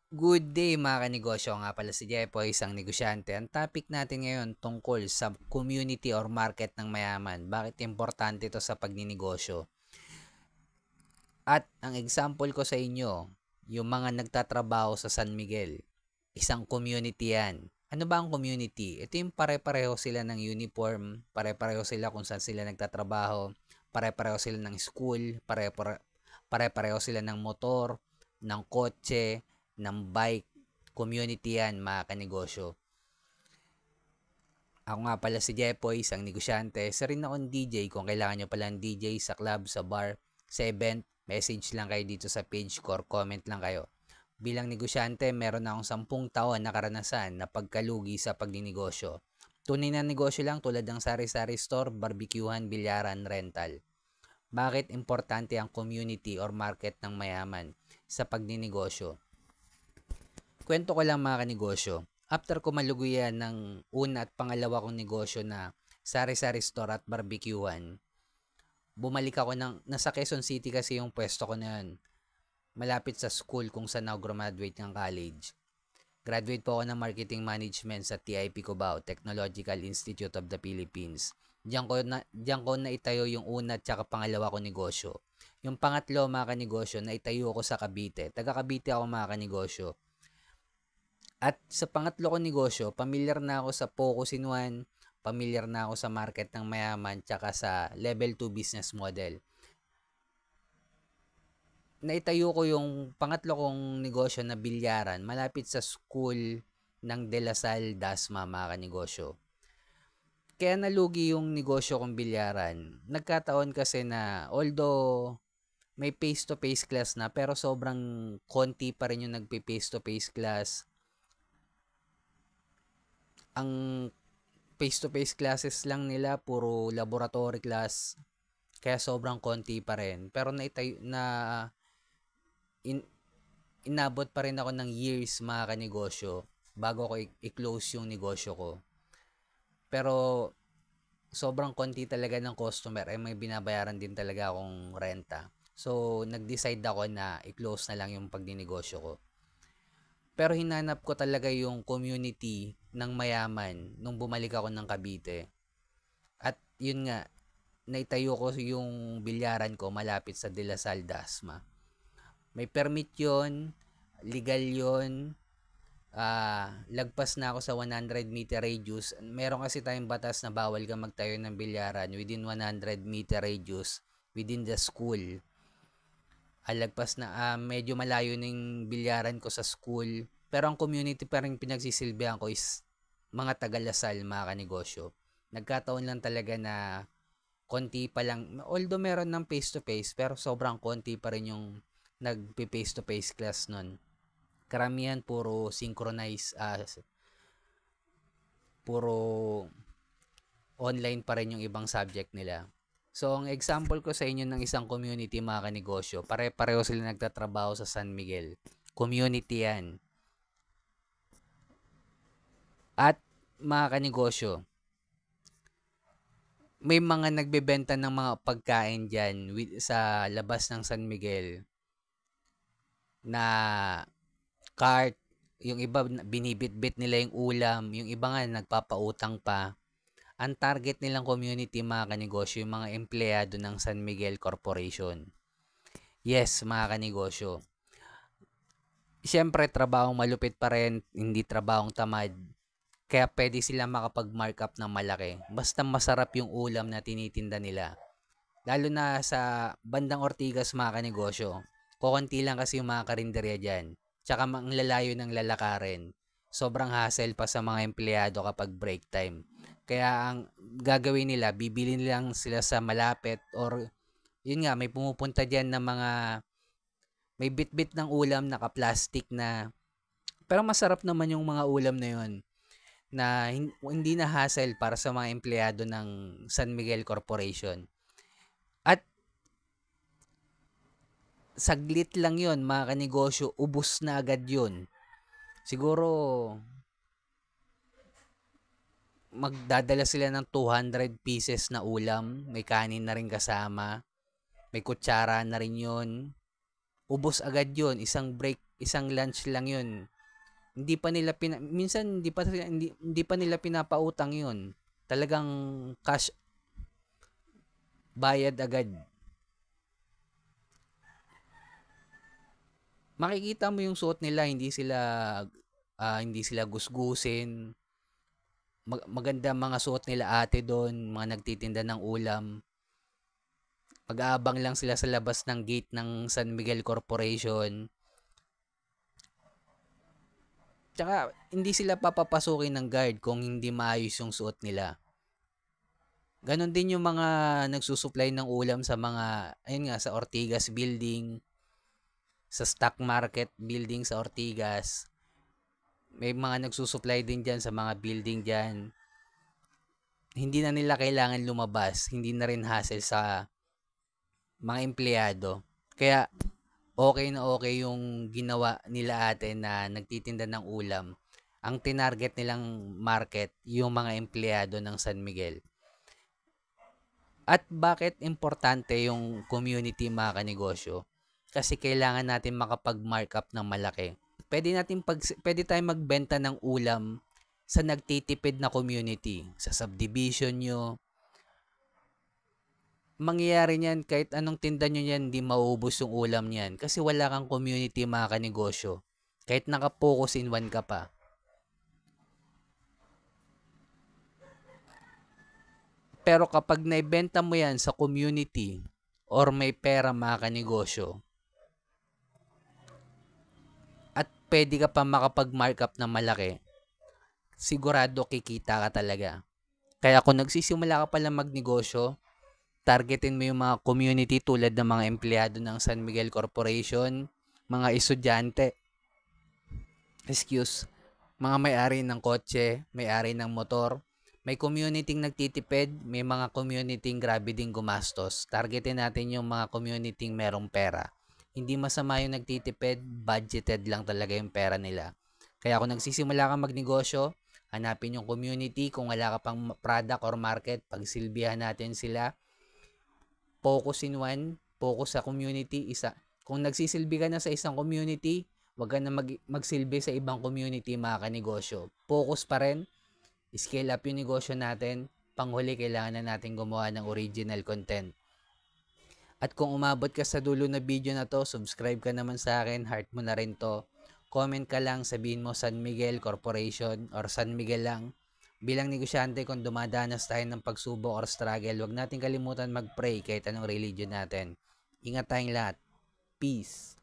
Good day mga kanegosyo, nga pala si Jepoy, isang negosyante. Ang topic natin ngayon tungkol sa community or market ng mayaman. Bakit importante ito sa pagninegosyo? At ang example ko sa inyo, yung mga nagtatrabaho sa San Miguel, isang community yan. Ano ba ang community? Ito yung pare-pareho sila ng uniform, pare-pareho sila kung saan sila nagtatrabaho, pare-pareho sila ng school, pare-pareho sila ng motor, ng kotse, ng bike. Community yan, mga kanegosyo. Ako nga pala si Jepoy, isang negosyante. Isa rin akong DJ. Kung kailangan nyo pala ng DJ sa club, sa bar, sa event, message lang kayo dito sa page ko or comment lang kayo. Bilang negosyante, meron akong 10 taon na karanasan na pagkalugi sa pagninegosyo. Tunay na negosyo lang tulad ng sari-sari store, barbecuehan, bilyaran, rental. Bakit importante ang community or market ng mayaman sa pagninegosyo? Kwento ko lang mga kanegosyo. After ko maluguyan ng una at pangalawa kong negosyo na sari-sari store at barbecuehan, bumalik ako nasa Quezon City kasi yung pwesto ko na yun. Malapit sa school kung saan ako graduate ng college. Graduate po ako ng Marketing Management sa TIP Cubao, Technological Institute of the Philippines. Diyan ko na itayo yung una at saka pangalawa ko negosyo. Yung pangatlo mga kanegosyo na itayo ko sa Cavite. Taga Cavite ako mga kanegosyo. At sa pangatlo kong negosyo, pamilyar na ako sa Focus in One, pamilyar na ako sa market ng mayaman, tsaka sa level 2 business model. Naitayo ko yung pangatlo kong negosyo na bilyaran malapit sa school ng De La Salle, Dasma, mga kanegosyo. Kaya nalugi yung negosyo kong bilyaran. Nagkataon kasi na although may face-to-face class na pero sobrang konti pa rin yung nagpe-face-to-face class. Ang face-to-face classes lang nila puro laboratory class, kaya sobrang konti pa rin. Pero in, inabot pa rin ako ng years mga kanegosyo bago ko i-close yung negosyo ko. Pero sobrang konti talaga ng customer, may binabayaran din talaga akong renta. So nag-decide ako na i-close na lang yung pagninegosyo ko. Pero hinanap ko talaga yung community ng mayaman nung bumalik ako ng Cavite. At yun nga, naitayo ko yung bilyaran ko malapit sa De La Salle, Dasma. May permit yon, legal yon, lagpas na ako sa 100-meter radius. Meron kasi tayong batas na bawal kang magtayo ng bilyaran within 100-meter radius within the school. Lagpas na medyo malayo ng bilyaran ko sa school. Pero ang community pa rin pinagsisilbihan ko is mga taga Lasal, mga kanegosyo. Nagkataon lang talaga na konti pa lang. Although meron ng face-to-face, pero sobrang konti pa rin yung nag-face-to-face class nun. Karamihan puro synchronize, puro online pa rin yung ibang subject nila. So, ang example ko sa inyo ng isang community mga kanegosyo, pare-pareho sila nagtatrabaho sa San Miguel. Community yan. At mga kanegosyo, may mga nagbebenta ng mga pagkain dyan sa labas ng San Miguel na cart, yung iba binibitbit nila yung ulam, yung iba nga nagpapautang pa. Ang target nilang community mga kanegosyo, yung mga empleyado ng San Miguel Corporation. Yes, mga kanegosyo. Siyempre, trabahong malupit pa rin, hindi trabahong tamad. Kaya pwede sila makapag-markup ng malaki. Basta masarap yung ulam na tinitinda nila. Lalo na sa bandang Ortigas mga kanegosyo. Kukunti lang kasi yung mga karinderya dyan. Tsaka ang lalayo ng lalakarin. Sobrang hassle pa sa mga empleyado kapag break time. Kaya ang gagawin nila, bibili lang sila sa malapit or yun nga, may pumupunta dyan na mga may bit-bit ng ulam naka-plastic na pero masarap naman yung mga ulam na yun na hindi na hassle para sa mga empleyado ng San Miguel Corporation. At saglit lang yon mga kanegosyo, ubus na agad yon. Siguro magdadala sila ng 200 pieces na ulam, may kanin na rin kasama, may kutsara na rin yon. Ubos agad yon, isang break isang lunch lang yun. Hindi pa nila minsan hindi pa nila pinapautang yun. Talagang cash bayad agad. Makikita mo yung suot nila, hindi sila gusgusin. Maganda mga suot nila ate doon, mga nagtitinda ng ulam. Mag-aabang lang sila sa labas ng gate ng San Miguel Corporation. Tsaka hindi sila papapasukin ng guard kung hindi maayos yung suot nila. Ganon din yung mga nagsusupply ng ulam sa mga, ayun nga, sa Ortigas Building, sa Stock Market Building sa Ortigas. May mga nagsusupply din dyan sa mga building dyan. Hindi na nila kailangan lumabas. Hindi na rin hassle sa mga empleyado. Kaya okay na okay yung ginawa nila ate na nagtitinda ng ulam. Ang tinarget nilang market, yung mga empleyado ng San Miguel. At bakit importante yung community mga kanegosyo? Kasi kailangan natin makapag-markup ng malaki. Pwede tayong magbenta ng ulam sa nagtitipid na community, sa subdivision nyo. Mangyayari niyan kahit anong tinda nyo yan, hindi mauubos yung ulam niyan kasi wala kang community mga kanegosyo. Kahit naka-focus in one ka pa. Pero kapag naibenta mo yan sa community or may pera mga kanegosyo, at pwede ka pa makapag-markup na malaki, sigurado kikita ka talaga. Kaya kung nagsisimula ka pala magnegosyo, targetin mo yung mga community tulad ng mga empleyado ng San Miguel Corporation, mga estudyante, mga may-ari ng kotse, may-ari ng motor, may community nagtitipid, may mga community grabe ding gumastos. Targetin natin yung mga community merong pera. Hindi masama yung nagtitipid, budgeted lang talaga yung pera nila. Kaya kung nagsisimula kang magnegosyo, hanapin yung community. Kung wala ka pang product or market, pagsilbihan natin sila. Focus in one, focus sa community. Kung nagsisilbi ka na sa isang community, wag ka na magsilbi sa ibang community mga kanegosyo. Focus pa rin, scale up yung negosyo natin. Panghuli, kailangan na natin gumawa ng original content. At kung umabot ka sa dulo na video na to, subscribe ka naman sa akin, heart mo na rin to. Comment ka lang, sabihin mo San Miguel Corporation or San Miguel lang. Bilang negosyante, kung dumadanas tayo ng pagsubok or struggle, huwag natin kalimutan mag-pray kahit anong religion natin. Ingat tayong lahat. Peace.